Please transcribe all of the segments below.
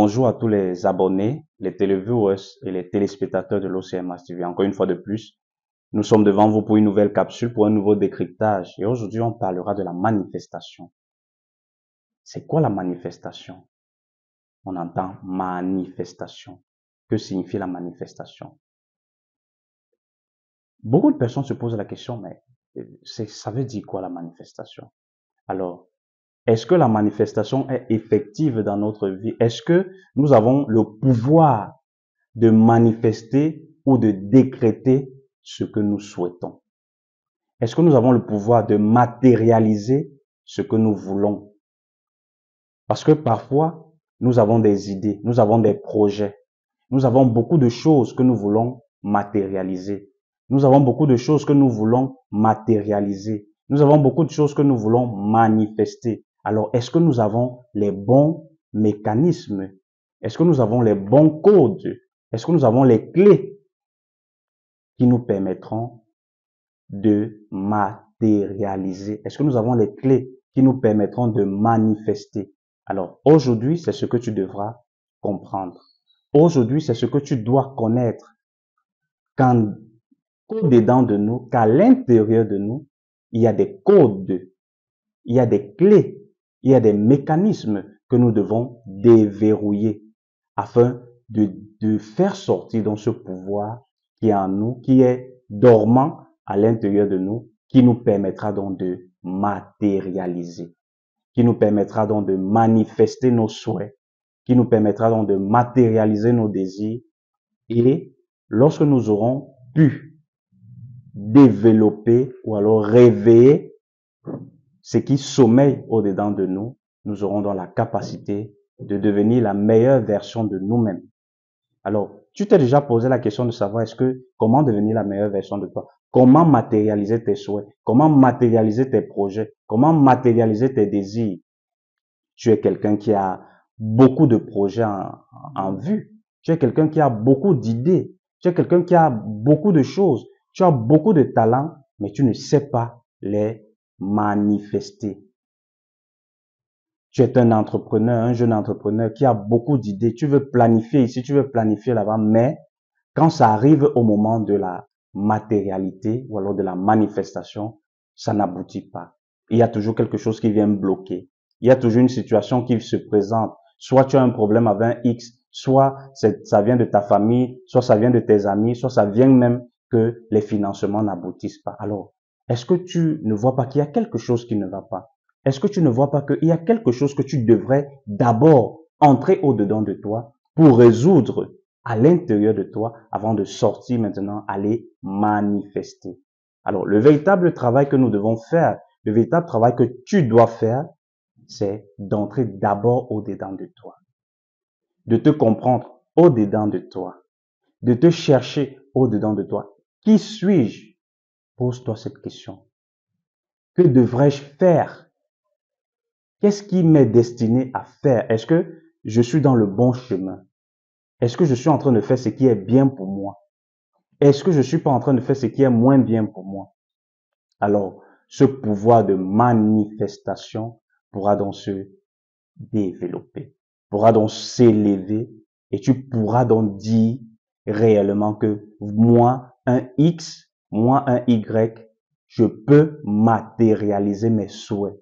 bonjour à tous les abonnés, les téléviewers et les téléspectateurs de l'OCMH TV. Encore une fois de plus, nous sommes devant vous pour une nouvelle capsule, pour un nouveau décryptage. Et aujourd'hui, on parlera de la manifestation. C'est quoi la manifestation? On entend manifestation. Que signifie la manifestation? Beaucoup de personnes se posent la question, mais ça veut dire quoi la manifestation? Alors, est-ce que la manifestation est effective dans notre vie? Est-ce que nous avons le pouvoir de manifester ou de décréter ce que nous souhaitons? Est-ce que nous avons le pouvoir de matérialiser ce que nous voulons? Parce que parfois, nous avons des idées, nous avons des projets, nous avons beaucoup de choses que nous voulons matérialiser. Nous avons beaucoup de choses que nous voulons matérialiser. Nous avons beaucoup de choses que nous voulons manifester. Alors, est-ce que nous avons les bons mécanismes? Est-ce que nous avons les bons codes? Est-ce que nous avons les clés qui nous permettront de matérialiser? Est-ce que nous avons les clés qui nous permettront de manifester? Alors, aujourd'hui, c'est ce que tu devras comprendre. Aujourd'hui, c'est ce que tu dois connaître qu'au-dedans de nous, qu'à l'intérieur de nous, il y a des codes, il y a des clés, il y a des mécanismes que nous devons déverrouiller afin de faire sortir dans ce pouvoir qui est en nous, qui est dormant à l'intérieur de nous, qui nous permettra donc de matérialiser, qui nous permettra donc de manifester nos souhaits, qui nous permettra donc de matérialiser nos désirs. Et lorsque nous aurons pu développer ou alors réveiller ce qui sommeille au-dedans de nous, nous aurons donc la capacité de devenir la meilleure version de nous-mêmes. Alors, tu t'es déjà posé la question de savoir comment devenir la meilleure version de toi? Comment matérialiser tes souhaits? Comment matérialiser tes projets? Comment matérialiser tes désirs? Tu es quelqu'un qui a beaucoup de projets en vue. Tu es quelqu'un qui a beaucoup d'idées. Tu es quelqu'un qui a beaucoup de choses. Tu as beaucoup de talents, mais tu ne sais pas les manifester. Tu es un entrepreneur, un jeune entrepreneur qui a beaucoup d'idées. Tu veux planifier ici, tu veux planifier là-bas, mais quand ça arrive au moment de la matérialité ou alors de la manifestation, ça n'aboutit pas. Il y a toujours quelque chose qui vient bloquer. Il y a toujours une situation qui se présente. Soit tu as un problème avec un X, soit ça vient de ta famille, soit ça vient de tes amis, soit ça vient même que les financements n'aboutissent pas. Alors, est-ce que tu ne vois pas qu'il y a quelque chose qui ne va pas? Est-ce que tu ne vois pas qu'il y a quelque chose que tu devrais d'abord entrer au-dedans de toi pour résoudre à l'intérieur de toi avant de sortir maintenant, aller manifester? Alors, le véritable travail que nous devons faire, le véritable travail que tu dois faire, c'est d'entrer d'abord au-dedans de toi, de te comprendre au-dedans de toi, de te chercher au-dedans de toi. Qui suis-je? Pose-toi cette question. Que devrais-je faire? Qu'est-ce qui m'est destiné à faire? Est-ce que je suis dans le bon chemin? Est-ce que je suis en train de faire ce qui est bien pour moi? Est-ce que je suis pas en train de faire ce qui est moins bien pour moi? Alors, ce pouvoir de manifestation pourra donc se développer, pourra donc s'élever et tu pourras donc dire réellement que moi, un X, moi, un Y, je peux matérialiser mes souhaits.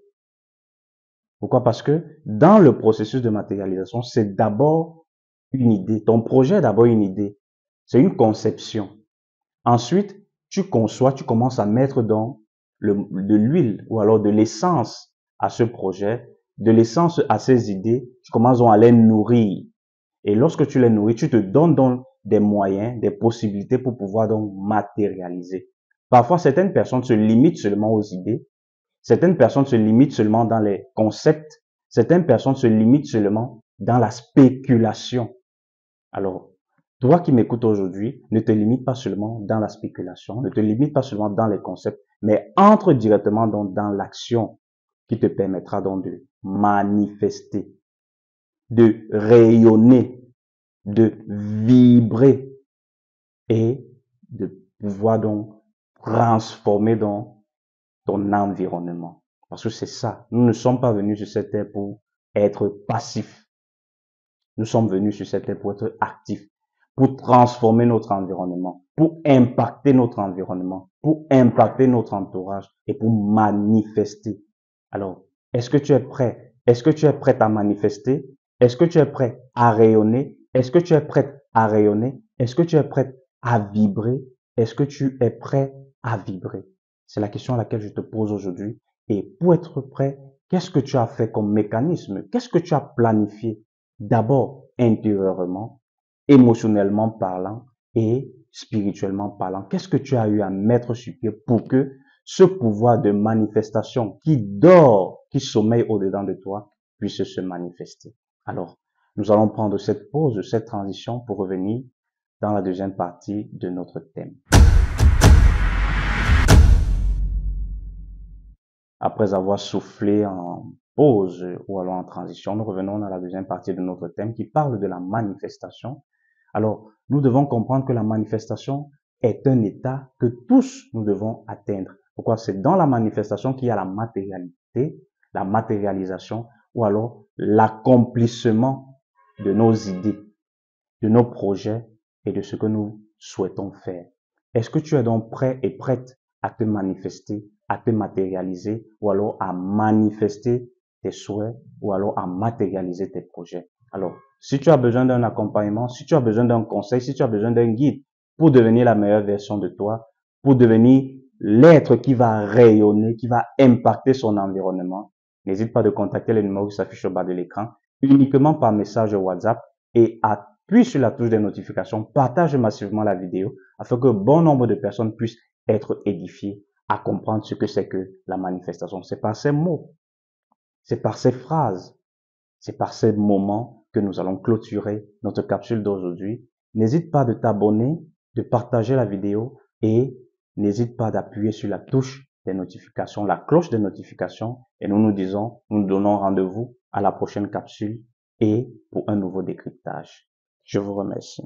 Pourquoi? Parce que dans le processus de matérialisation, c'est d'abord une idée. Ton projet est d'abord une idée. C'est une conception. Ensuite, tu conçois, tu commences à mettre de l'huile ou alors de l'essence à ce projet, de l'essence à ces idées. Tu commences donc à les nourrir. Et lorsque tu les nourris, tu te donnes donc des moyens, des possibilités pour pouvoir donc matérialiser. Parfois, certaines personnes se limitent seulement aux idées. Certaines personnes se limitent seulement dans les concepts. Certaines personnes se limitent seulement dans la spéculation. Alors, toi qui m'écoutes aujourd'hui, ne te limite pas seulement dans la spéculation, ne te limite pas seulement dans les concepts, mais entre directement dans l'action qui te permettra donc de manifester, de rayonner, de vibrer et de pouvoir donc transformer dans ton environnement. Parce que c'est ça. Nous ne sommes pas venus sur cette terre pour être passifs. Nous sommes venus sur cette terre pour être actifs, pour transformer notre environnement, pour impacter notre environnement, pour impacter notre entourage et pour manifester. Alors, est-ce que tu es prêt? Est-ce que tu es prête à manifester? Est-ce que tu es prêt à rayonner? Est-ce que tu es prête à rayonner? Est-ce que tu es prête à vibrer? Est-ce que tu es prêt à vibrer? C'est la question à laquelle je te pose aujourd'hui. Et pour être prêt, qu'est-ce que tu as fait comme mécanisme? Qu'est-ce que tu as planifié? D'abord, intérieurement, émotionnellement parlant et spirituellement parlant. Qu'est-ce que tu as eu à mettre sur pied pour que ce pouvoir de manifestation qui dort, qui sommeille au-dedans de toi, puisse se manifester? Alors, nous allons prendre cette pause, cette transition pour revenir dans la deuxième partie de notre thème. Après avoir soufflé en pause ou alors en transition, nous revenons dans la deuxième partie de notre thème qui parle de la manifestation. Alors, nous devons comprendre que la manifestation est un état que tous nous devons atteindre. Pourquoi? C'est dans la manifestation qu'il y a la matérialité, la matérialisation ou alors l'accomplissement de nos idées, de nos projets et de ce que nous souhaitons faire. Est-ce que tu es donc prêt et prête à te manifester, à te matérialiser ou alors à manifester tes souhaits ou alors à matérialiser tes projets? Alors, si tu as besoin d'un accompagnement, si tu as besoin d'un conseil, si tu as besoin d'un guide pour devenir la meilleure version de toi, pour devenir l'être qui va rayonner, qui va impacter son environnement, n'hésite pas de contacter le numéro qui s'affiche au bas de l'écran uniquement par message WhatsApp et appuie sur la touche des notifications, partage massivement la vidéo afin que bon nombre de personnes puissent être édifiées à comprendre ce que c'est que la manifestation. C'est par ces mots, c'est par ces phrases, c'est par ces moments que nous allons clôturer notre capsule d'aujourd'hui. N'hésite pas de t'abonner, de partager la vidéo et n'hésite pas d'appuyer sur la touche des notifications, la cloche des notifications et nous donnons rendez-vous à la prochaine capsule et pour un nouveau décryptage. Je vous remercie.